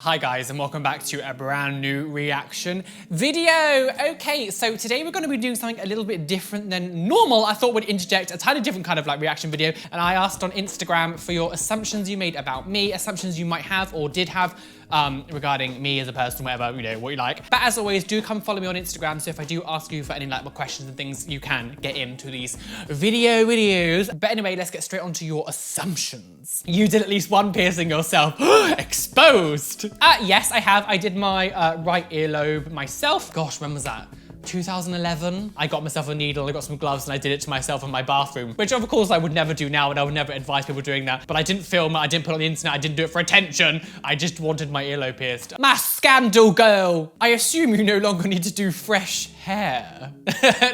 Hi guys, and welcome back to a brand new reaction video. Okay, so today we're going to be doing something a little bit different than normal. I thought we'd interject a tiny different kind of like reaction video, and I asked on Instagram for your assumptions you made about me, assumptions you might have or did have regarding me as a person, whatever, you know, what you like. But as always, do come follow me on Instagram, so if I do ask you for any like questions and things, you can get into these videos. But anyway, let's get straight onto your assumptions. You did at least one piercing yourself. Exposed! Yes, I have. I did my right earlobe myself. Gosh, when was that? 2011. I got myself a needle, I got some gloves, and I did it to myself in my bathroom, which of course I would never do now, and I would never advise people doing that. But I didn't film it, I didn't put it on the internet, I didn't do it for attention. I just wanted my earlobe pierced. My scandal girl! I assume you no longer need to do fresh hair.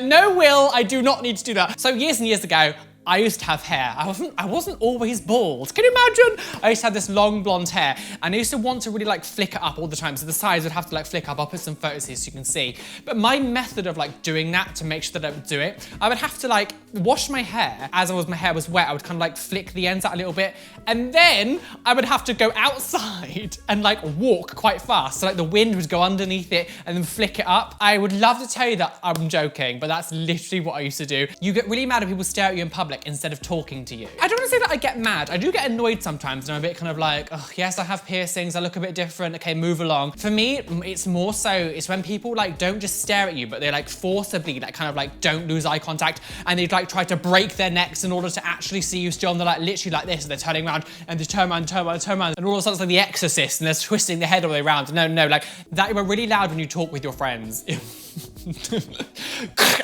No, Will, I do not need to do that. So years and years ago, I used to have hair. I wasn't always bald. Can you imagine? I used to have this long blonde hair, and I used to want to really like flick it up all the time. So the sides would have to like flick up. I'll put some photos here so you can see. But my method of like doing that to make sure that I would do it, I would have to like wash my hair as my hair was wet. I would kind of like flick the ends out a little bit, and then I would have to go outside and like walk quite fast. So like the wind would go underneath it and then flick it up. I would love to tell you that I'm joking, but that's literally what I used to do. You get really mad when people stare at you in public instead of talking to you. I don't want to say that I get mad. I do get annoyed sometimes, and I'm a bit kind of like, oh, yes, I have piercings, I look a bit different, okay, move along. For me, it's more so, it's when people like don't just stare at you, but they like forcibly like kind of like don't lose eye contact, and they like try to break their necks in order to actually see you still, and they're like literally like this, and they're turning around, and they turn around, and all of a sudden it's like The Exorcist, and they're twisting their head all the way around. No, like that, you were really loud when you talk with your friends.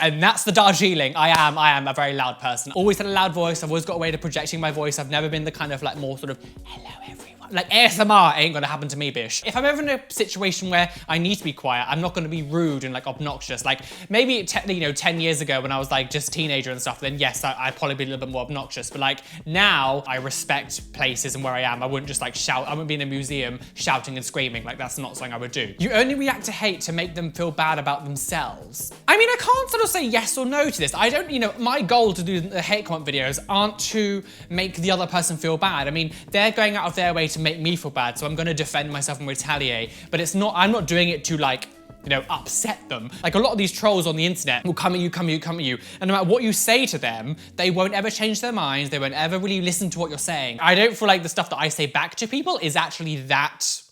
And that's the Darjeeling. I am a very loud person. Always had a loud voice. I've always got a way to projecting my voice. I've never been the kind of like more sort of, hello everyone. Like ASMR ain't gonna happen to me, bish. If I'm ever in a situation where I need to be quiet, I'm not gonna be rude and like obnoxious. Like maybe, 10 years ago when I was like just teenager and stuff, then yes, I'd probably be a little bit more obnoxious. But like now I respect places and where I am. I wouldn't just like shout, I wouldn't be in a museum shouting and screaming. Like that's not something I would do. You only react to hate to make them feel bad about themselves. I mean, I can't sort of say yes or no to this. I don't, my goal to do the hate comment videos aren't to make the other person feel bad. I mean, they're going out of their way to make me feel bad, so I'm gonna defend myself and retaliate. But I'm not doing it to like, upset them. Like a lot of these trolls on the internet will come at you, and no matter what you say to them, they won't ever change their minds, they won't ever really listen to what you're saying. I don't feel like the stuff that I say back to people is actually that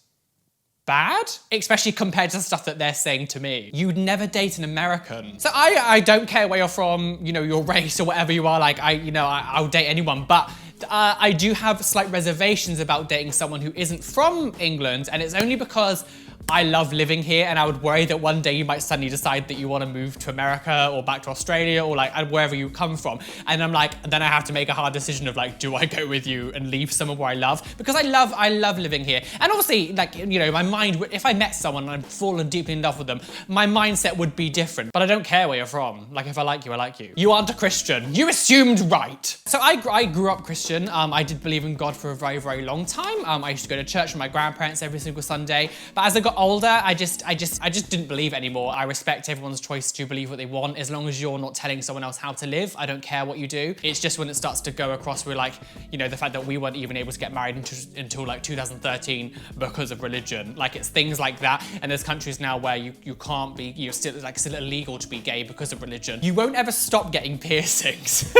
bad, especially compared to the stuff that they're saying to me. You'd never date an American. So I don't care where you're from, your race or whatever you are, like I'll date anyone, but I do have slight reservations about dating someone who isn't from England, and it's only because I love living here, and I would worry that one day you might suddenly decide that you want to move to America or back to Australia or like wherever you come from. And I'm like, then I have to make a hard decision of like, do I go with you and leave somewhere where I love? Because I love living here. And obviously, like, my mind, if I met someone and I'd fallen deeply in love with them, my mindset would be different. But I don't care where you're from. Like, if I like you, I like you. You aren't a Christian. You assumed right. So I grew up Christian. I did believe in God for a very, very long time. I used to go to church with my grandparents every single Sunday. But as I got older, I just didn't believe it anymore. I respect everyone's choice to believe what they want, as long as you're not telling someone else how to live. I don't care what you do. It's just when it starts to go across with like, the fact that we weren't even able to get married until like 2013 because of religion. Like it's things like that. And there's countries now where you can't be, you're still illegal to be gay because of religion. You won't ever stop getting piercings.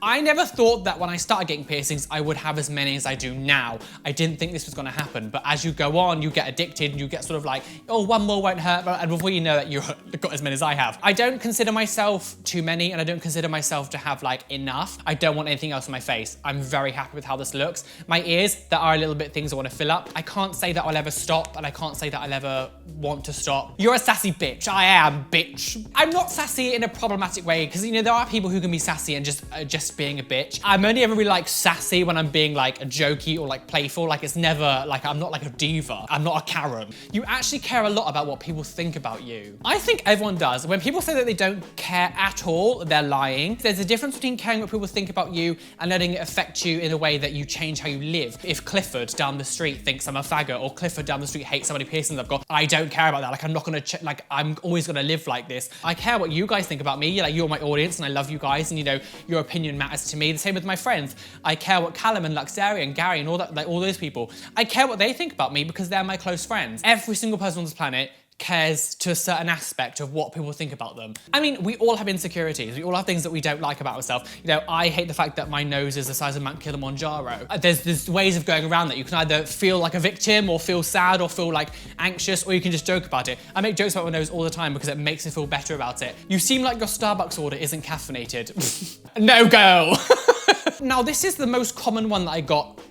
I never thought that when I started getting piercings, I would have as many as I do now. I didn't think this was gonna happen, but as you go on, you get addicted and you get sort of like, oh, one more won't hurt, and before you know it, you've got as many as I have. I don't consider myself too many, and I don't consider myself to have like enough. I don't want anything else on my face. I'm very happy with how this looks. My ears, there are a little bit things I want to fill up. I can't say that I'll ever stop, and I can't say that I'll ever want to stop. You're a sassy bitch. I am, bitch. I'm not sassy in a problematic way, because there are people who can be sassy and just being a bitch. I'm only ever really like sassy when I'm being like a jokey or like playful. Like it's never like, I'm not like a diva. I'm not a Karen. You actually care a lot about what people think about you. I think everyone does. When people say that they don't care at all, they're lying. There's a difference between caring what people think about you and letting it affect you in a way that you change how you live. If Clifford down the street thinks I'm a faggot, or Clifford down the street hates so many piercings I've got, I don't care about that. Like I'm not gonna, I'm always gonna live like this. I care what you guys think about me. Like you're my audience and I love you guys, and your opinion opinion matters to me. The same with my friends. I care what Callum and Luxaria and Gary and all that, like all those people. I care what they think about me because they're my close friends. Every single person on this planet cares to a certain aspect of what people think about them. I mean, we all have insecurities. We all have things that we don't like about ourselves. You know, I hate the fact that my nose is the size of Mount Kilimanjaro. There's ways of going around that. You can either feel like a victim or feel sad or feel like anxious, or you can just joke about it. I make jokes about my nose all the time because it makes me feel better about it. You seem like your Starbucks order isn't caffeinated. No go. Now, this is the most common one that I got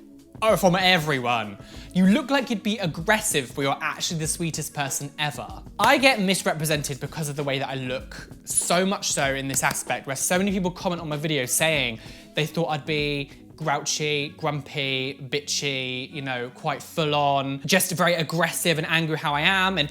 from everyone. You look like you'd be aggressive, but you're actually the sweetest person ever. I get misrepresented because of the way that I look, so much so in this aspect, where so many people comment on my videos saying they thought I'd be grouchy, grumpy, bitchy, you know, quite full on, just very aggressive and angry how I am. And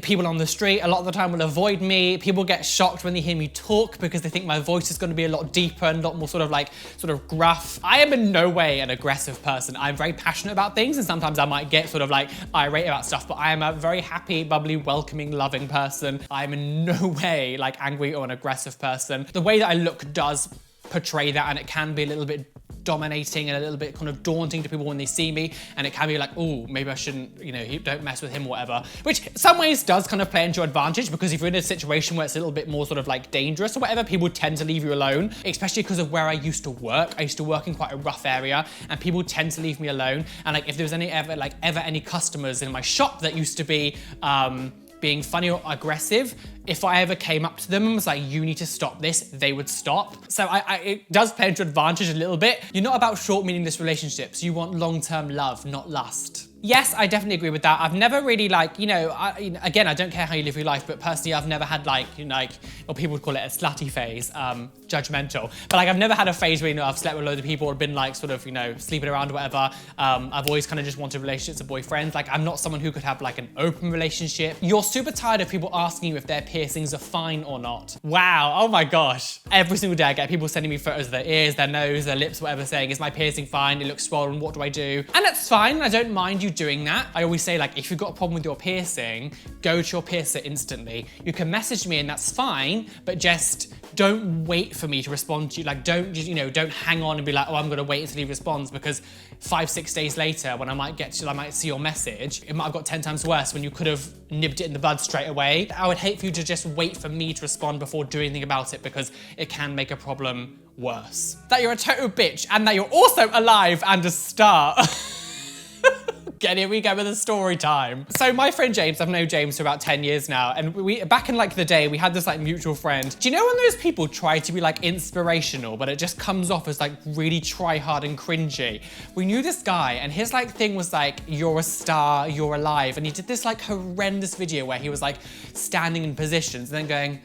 people on the street a lot of the time will avoid me. People get shocked when they hear me talk because they think my voice is going to be a lot deeper and a lot more sort of gruff. I am in no way an aggressive person. I'm very passionate about things, and sometimes I might get sort of like irate about stuff, but I am a very happy, bubbly, welcoming, loving person. I'm in no way like angry or an aggressive person. The way that I look does portray that, and it can be a little bit dominating and a little bit kind of daunting to people when they see me, and it can be like, oh, maybe I shouldn't, you know, don't mess with him or whatever, which in some ways does kind of play into your advantage, because if you're in a situation where it's a little bit more sort of like dangerous or whatever, people tend to leave you alone, especially because of where I used to work. I used to work in quite a rough area, and people tend to leave me alone. And like if there was ever any customers in my shop that used to be being funny or aggressive, if I ever came up to them and was like, you need to stop this, they would stop. So it does play into advantage a little bit. You're not about short, meaningless relationships. You want long-term love, not lust. Yes, I definitely agree with that. I've never really again, I don't care how you live your life, but personally, I've never had or people would call it a slutty phase, judgmental. But like, I've never had a phase where, I've slept with loads of people or been like sort of, sleeping around or whatever. I've always kind of just wanted relationships with boyfriends. Like, I'm not someone who could have like an open relationship. You're super tired of people asking you if their piercings are fine or not. Wow, oh my gosh. Every single day I get people sending me photos of their ears, their nose, their lips, whatever, saying, is my piercing fine? It looks swollen, what do I do? And that's fine, I don't mind you doing that. I always say, like, if you've got a problem with your piercing, go to your piercer instantly. You can message me and that's fine, but just don't wait for me to respond to you. Like, don't hang on and be like, oh, I'm gonna wait until he responds, because 5-6 days later, when I might see your message, it might have got 10 times worse when you could have nibbed it in the bud straight away. I would hate for you to just wait for me to respond before doing anything about it, because it can make a problem worse. That you're a total bitch, and that you're also alive and a star. Again, here we go with the story time. So my friend James, I've known James for about 10 years now, and back in like the day, we had this like mutual friend. Do you know when those people try to be like inspirational, but it just comes off as like really try hard and cringy? We knew this guy, and his like thing was like, you're a star, you're alive. And he did this like horrendous video where he was like standing in positions and then going,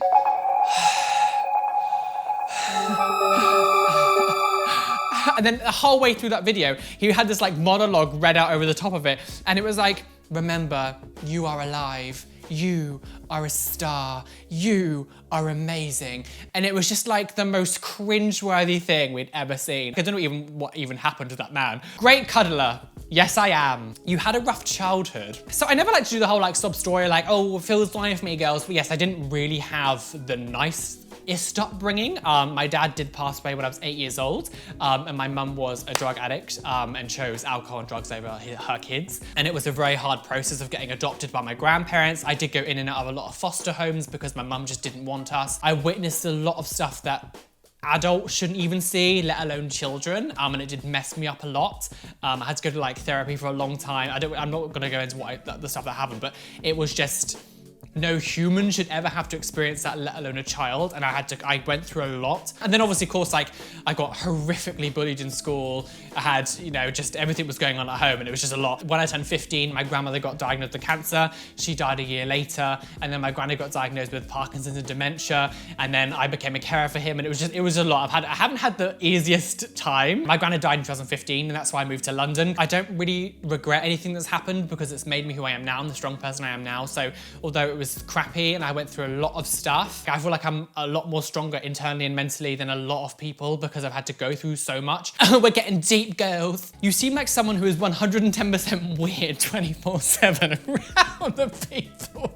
and then the whole way through that video, he had this like monologue read out over the top of it. And it was like, remember, you are alive. You are a star. You are amazing. And it was just like the most cringe-worthy thing we'd ever seen. I don't know what even happened to that man. Great cuddler. Yes, I am. You had a rough childhood. So I never like to do the whole like sob story, like, oh, Phil's lying for me, girls. But yes, I didn't really have the nicest upbringing. My dad did pass away when I was 8 years old, and my mum was a drug addict and chose alcohol and drugs over her kids. And it was a very hard process of getting adopted by my grandparents. I did go in and out of a lot of foster homes because my mum just didn't want us. I witnessed a lot of stuff that adults shouldn't even see, let alone children, and it did mess me up a lot. I had to go to like therapy for a long time. I'm not gonna go into the stuff that happened, but it was just, no human should ever have to experience that, let alone a child. And I went through a lot. And then obviously, of course, like I got horrifically bullied in school. I had, just everything was going on at home, and it was just a lot. When I turned 15, my grandmother got diagnosed with cancer. She died a year later. And then my granny got diagnosed with Parkinson's and dementia. And then I became a carer for him. And it was a lot. I haven't had the easiest time. My granny died in 2015, and that's why I moved to London. I don't really regret anything that's happened because it's made me who I am now and the strong person I am now. So although it was crappy and I went through a lot of stuff, I feel like I'm a lot more stronger internally and mentally than a lot of people because I've had to go through so much. We're getting deep, girls. You seem like someone who is 110% weird 24/7 around the people.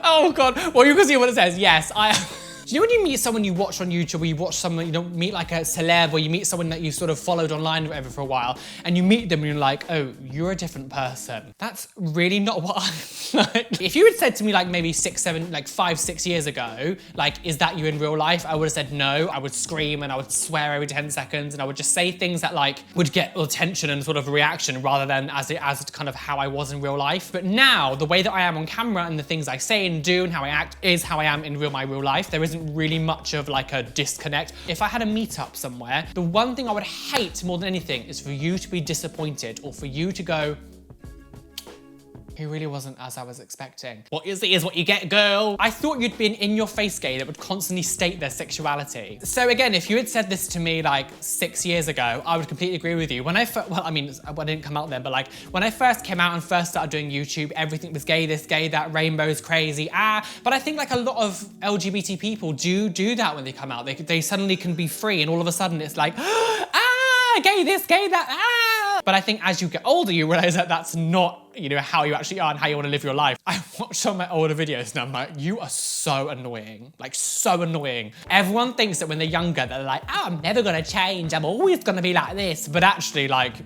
Oh God. Well, you can see what it says. Yes, I am. Do you know when you meet someone you watch on YouTube, or you watch someone, you know, meet like a celeb, or you meet someone that you sort of followed online or whatever for a while, and you meet them and you're like, oh, you're a different person. That's really not what I'm like. If you had said to me like maybe 5, 6 years ago, like, is that you in real life? I would have said no. I would scream and I would swear every 10 seconds and I would just say things that like would get attention and sort of reaction rather than as kind of how I was in real life. But now the way that I am on camera and the things I say and do and how I act is how I am in my real life. There isn't really much of like a disconnect. If I had a meetup somewhere, the one thing I would hate more than anything is for you to be disappointed or for you to go, he really wasn't as I was expecting. What you see is what you get, girl. I thought you'd be an in-your-face gay that would constantly state their sexuality. So again, if you had said this to me like 6 years ago, I would completely agree with you. When I didn't come out then, but like when I first came out and first started doing YouTube, everything was gay, this, gay, that, rainbows, crazy, But I think like a lot of LGBT people do that when they come out. They suddenly can be free and all of a sudden it's like, gay this, gay that, But I think as you get older, you realize that that's not, you know, how you actually are and how you want to live your life. I watch some of my older videos and I'm like, you are so annoying, like so annoying. Everyone thinks that when they're younger, they're like, oh, I'm never gonna change, I'm always gonna be like this. But actually like,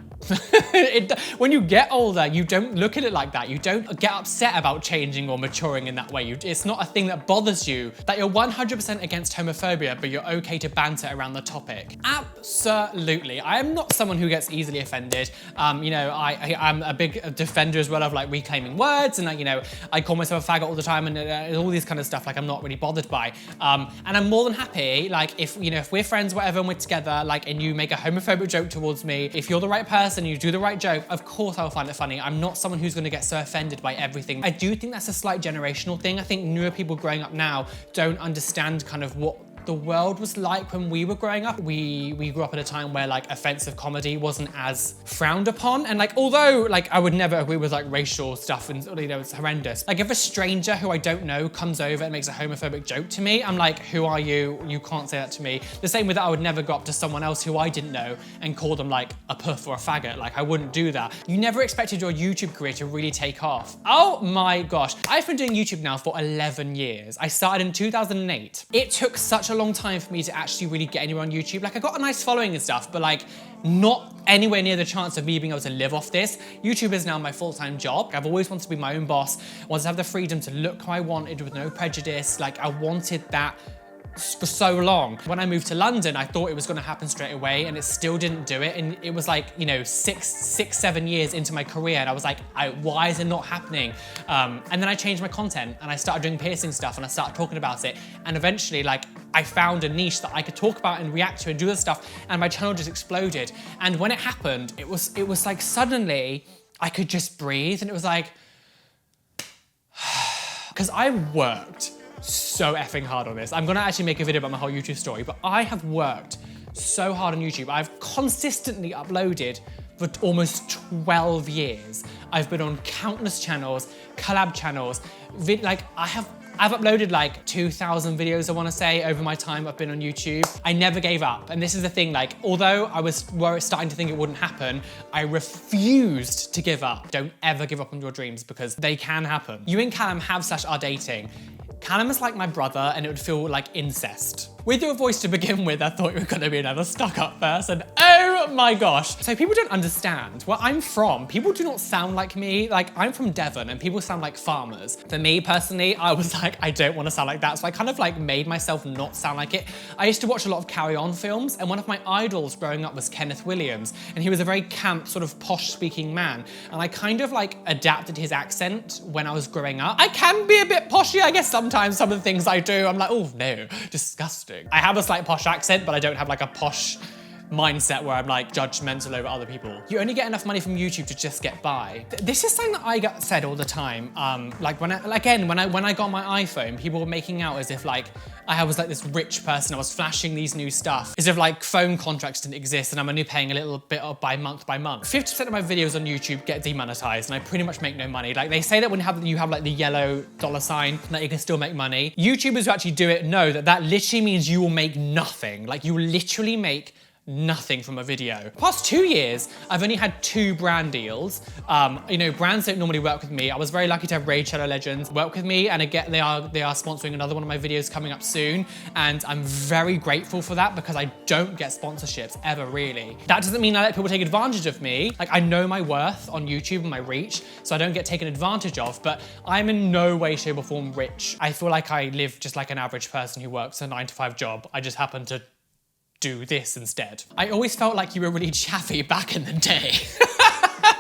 when you get older, you don't look at it like that. You don't get upset about changing or maturing in that way. It's not a thing that bothers you, that you're 100% against homophobia, but you're okay to banter around the topic. Absolutely. I am not someone who gets easily offended. You know, I'm a big defender as well of like reclaiming words, and like, you know, I call myself a faggot all the time and all this kind of stuff, like I'm not really bothered by. And I'm more than happy, like if, you know, if we're friends, whatever, and we're together, like, and you make a homophobic joke towards me, if you're the right person, you do the right joke, of course I'll find it funny. I'm not someone who's gonna get so offended by everything. I do think that's a slight generational thing. I think newer people growing up now don't understand kind of what the world was like when we were growing up. We grew up at a time where like offensive comedy wasn't as frowned upon. And like, although like I would never agree with like racial stuff and, you know, it's horrendous. Like if a stranger who I don't know comes over and makes a homophobic joke to me, I'm like, who are you? You can't say that to me. The same with that, I would never go up to someone else who I didn't know and call them like a puff or a faggot. Like I wouldn't do that. You never expected your YouTube career to really take off. Oh my gosh. I've been doing YouTube now for 11 years. I started in 2008. It took such a long time for me to actually really get anywhere on YouTube. Like I got a nice following and stuff, but like not anywhere near the chance of me being able to live off this. YouTube is now my full-time job. I've always wanted to be my own boss. I wanted to have the freedom to look how I wanted with no prejudice. Like I wanted that for so long. When I moved to London, I thought it was gonna happen straight away and it still didn't do it. And it was like, you know, 7 years into my career and I was like, why is it not happening? And then I changed my content and I started doing piercing stuff and I started talking about it. And eventually like, I found a niche that I could talk about and react to and do this stuff and my channel just exploded. And when it happened, it was like suddenly I could just breathe and it was like, because I worked so effing hard on this. I'm gonna actually make a video about my whole YouTube story, but I have worked so hard on YouTube. I've consistently uploaded for almost 12 years. I've been on countless channels, collab channels, I've uploaded like 2,000 videos, I wanna say, over my time I've been on YouTube. I never gave up. And this is the thing, like, although I was starting to think it wouldn't happen, I refused to give up. Don't ever give up on your dreams because they can happen. You and Callum are dating. Callum is like my brother and it would feel like incest. With your voice to begin with, I thought you were gonna be another stuck-up person. Oh my gosh. So people don't understand where I'm from. People do not sound like me. Like, I'm from Devon and people sound like farmers. For me personally, I was like, I don't wanna sound like that. So I kind of like made myself not sound like it. I used to watch a lot of Carry On films and one of my idols growing up was Kenneth Williams. And he was a very camp, sort of posh speaking man. And I kind of like adapted his accent when I was growing up. I can be a bit poshy, I guess sometimes some of the things I do, I'm like, oh no, disgusting. I have a slight posh accent, but I don't have like a posh mindset where I'm like judgmental over other people. You only get enough money from YouTube to just get by. This is something that I get said all the time. Like when I got my iPhone, people were making out as if like I was like this rich person. I was flashing these new stuff as if like phone contracts didn't exist and I'm only paying a little bit by month by month. 50% of my videos on YouTube get demonetized and I pretty much make no money. Like they say that when you have like the yellow $sign that you can still make money. YouTubers who actually do it know that that literally means you will make nothing. Like you will literally make nothing from a video. Past 2 years, I've only had 2 brand deals. You know, brands don't normally work with me. I was very lucky to have Raid Shadow Legends work with me, and again, they are sponsoring another one of my videos coming up soon, and I'm very grateful for that because I don't get sponsorships ever, really. That doesn't mean I let people take advantage of me. Like, I know my worth on YouTube and my reach, so I don't get taken advantage of, but I'm in no way, shape or form rich. I feel like I live just like an average person who works a 9-to-5 job. I just happen to do this instead. I always felt like you were really chatty back in the day.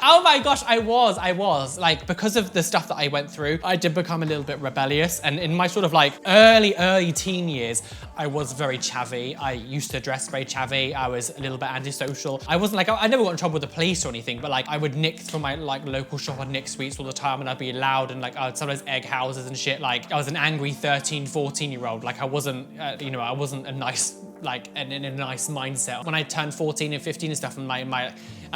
Oh my gosh, I was. Like, because of the stuff that I went through, I did become a little bit rebellious. And in my sort of like early teen years, I was very chavvy. I used to dress very chavvy. I was a little bit antisocial. I wasn't like, I never got in trouble with the police or anything, but like I would nick from my like local shop, I'd nick sweets all the time, and I'd be loud, and like I would sometimes egg houses and shit. Like, I was an angry 13, 14-year-old. Like, I wasn't, you know, I wasn't a nice, like in a nice mindset. When I turned 14 and 15 and stuff, and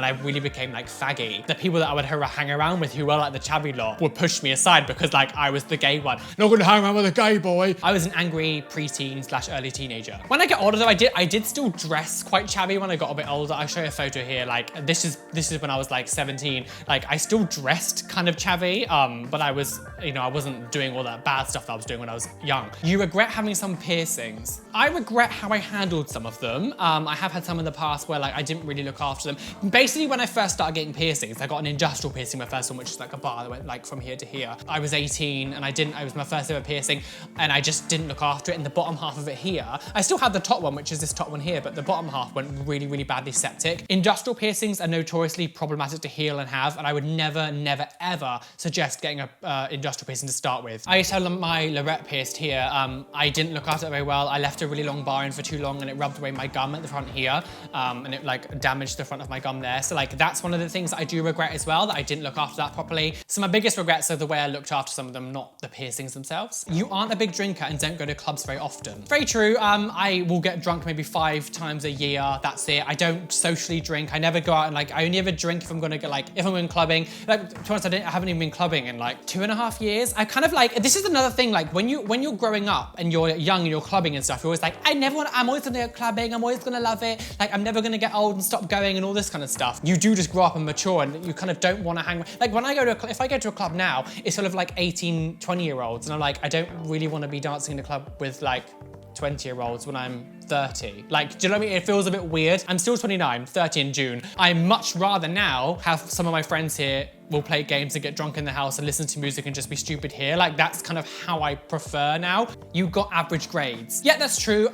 I really became like faggy, the people that I would hang around with who were like the chavvy lot would push me aside because like I was the gay one. Not gonna hang around with a gay boy. I was an angry preteen / early teenager. When I get older though, I did still dress quite chavvy when I got a bit older. I'll show you a photo here. Like, this is when I was like 17. Like, I still dressed kind of chavvy, but I was, you know, I wasn't doing all that bad stuff that I was doing when I was young. You regret having some piercings. I regret how I handled some of them. I have had some in the past where like I didn't really look after them. Basically, when I first started getting piercings, I got an industrial piercing, my first one, which is like a bar that went like from here to here. I was 18 and it was my first ever piercing, and I just didn't look after it. In the bottom half of it here, I still had the top one, which is this top one here, but the bottom half went really, really badly septic. Industrial piercings are notoriously problematic to heal and have, and I would never, never, ever suggest getting a industrial piercing to start with. I used to have my Lorette pierced here. I didn't look after it very well. I left a really long bar in for too long, and it rubbed away my gum at the front here, and it like damaged the front of my gum there. So like, that's one of the things that I do regret as well, that I didn't look after that properly. So my biggest regrets are the way I looked after some of them, not the piercings themselves. You aren't a big drinker and don't go to clubs very often. Very true. I will get drunk maybe 5 times a year. That's it. I don't socially drink. I never go out and like, I only ever drink if I'm gonna get like, if I'm in clubbing. Like, to be honest, I haven't even been clubbing in like 2.5 years. I kind of like, this is another thing, like when you're growing up and you're young and you're clubbing and stuff, you're always like, I'm always gonna go clubbing, I'm always gonna love it. Like, I'm never gonna get old and stop going and all this kind of stuff. You do just grow up and mature, and you kind of don't want to hang. Like, when I go to if I go to a club now, it's sort of like 18, 20-year-olds, and I'm like, I don't really want to be dancing in a club with like 20-year-olds when I'm 30. Like, do you know what I mean? It feels a bit weird. I'm still 29, 30 in June. I much rather now have some of my friends here will play games and get drunk in the house and listen to music and just be stupid here. Like, that's kind of how I prefer now. You got average grades. Yeah, that's true.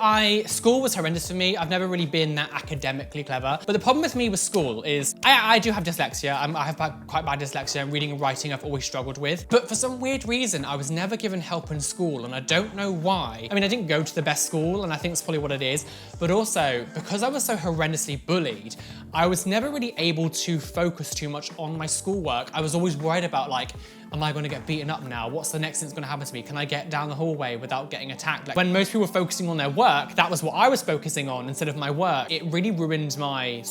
School was horrendous for me. I've never really been that academically clever. But the problem with me with school is I do have dyslexia. I have quite bad dyslexia, and reading and writing I've always struggled with. But for some weird reason, I was never given help in school, and I don't know why. I mean, I didn't go to the best school, and I think it's probably what it is. But also, because I was so horrendously bullied, I was never really able to focus too much on my schoolwork. I was always worried about like, am I going to get beaten up now? What's the next thing that's going to happen to me? Can I get down the hallway without getting attacked? Like, when most people were focusing on their work, that was what I was focusing on instead of my work. It really ruined my,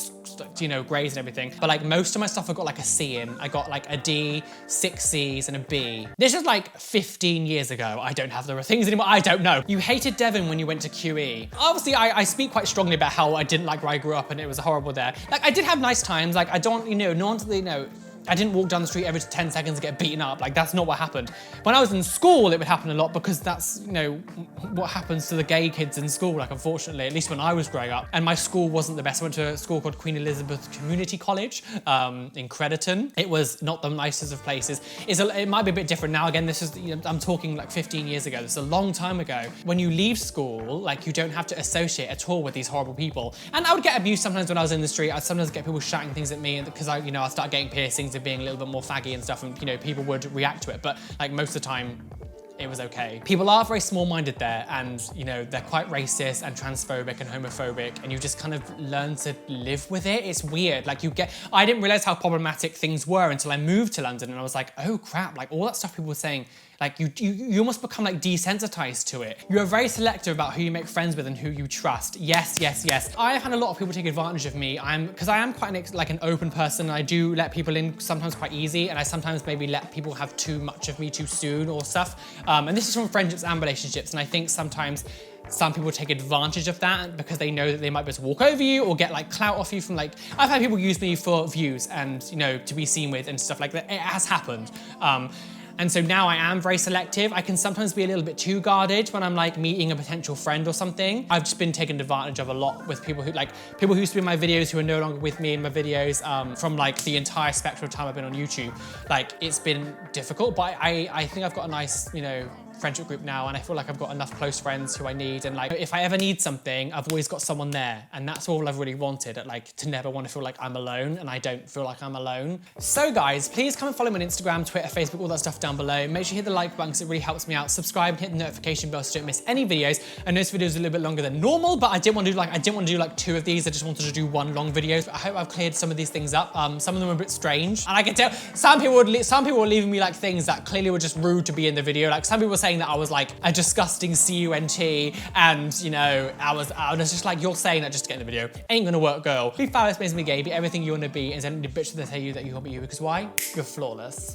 you know, grades and everything. But like, most of my stuff I got like a C in. I got like a D, 6 C's and a B. This is like 15 years ago. I don't have the things anymore. I don't know. You hated Devon when you went to QE. Obviously, I speak quite strongly about how I didn't like where I grew up and it was horrible there. Like, I did have nice times. Like, I don't, you know, no one's, you know, I didn't walk down the street every 10 seconds and get beaten up. Like, that's not what happened. When I was in school, it would happen a lot because that's, you know, what happens to the gay kids in school, like, unfortunately, at least when I was growing up. And my school wasn't the best. I went to a school called Queen Elizabeth Community College in Crediton. It was not the nicest of places. It might be a bit different now. Again, this is, you know, I'm talking like 15 years ago. This is a long time ago. When you leave school, like, you don't have to associate at all with these horrible people. And I would get abused sometimes when I was in the street. I'd sometimes get people shouting things at me because I start getting piercings and being a little bit more faggy and stuff, and you know, people would react to it, but like most of the time it was okay. People are very small-minded there, and you know, they're quite racist and transphobic and homophobic, and you just kind of learn to live with it. It's weird. Like, I didn't realize how problematic things were until I moved to London, and I was like, oh crap, like all that stuff people were saying, like you almost become like desensitized to it. You're very selective about who you make friends with and who you trust. Yes, yes, yes. I have had a lot of people take advantage of me. Because I am quite like an open person. I do let people in sometimes quite easy, and I sometimes maybe let people have too much of me too soon or stuff. And this is from friendships and relationships. And I think sometimes some people take advantage of that because they know that they might be able to walk over you or get like clout off you from like, I've had people use me for views and, you know, to be seen with and stuff like that. It has happened. And so now I am very selective. I can sometimes be a little bit too guarded when I'm like meeting a potential friend or something. I've just been taken advantage of a lot with people who used to be in my videos who are no longer with me in my videos from like the entire spectrum of time I've been on YouTube. Like it's been difficult, but I think I've got a nice, you know, friendship group now, and I feel like I've got enough close friends who I need, and like if I ever need something, I've always got someone there, and that's all I've really wanted, like to never want to feel like I'm alone, and I don't feel like I'm alone. So guys, please come and follow me on Instagram, Twitter, Facebook, all that stuff down below. Make sure you hit the like button because it really helps me out. Subscribe and hit the notification bell so you don't miss any videos. I know this video is a little bit longer than normal, but I didn't want to do like 2 of these. I just wanted to do 1 long video. But I hope I've cleared some of these things up. Some of them are a bit strange, and I can tell some people were leaving me like things that clearly were just rude to be in the video. Like some people were saying that I was like a disgusting cunt, and you know, I was just like, you're saying that just to get in the video. Ain't gonna work, girl. Be fabulous, amazing, gay, be everything you wanna be, and then the bitch that tell you that you can't be you, because why? You're flawless.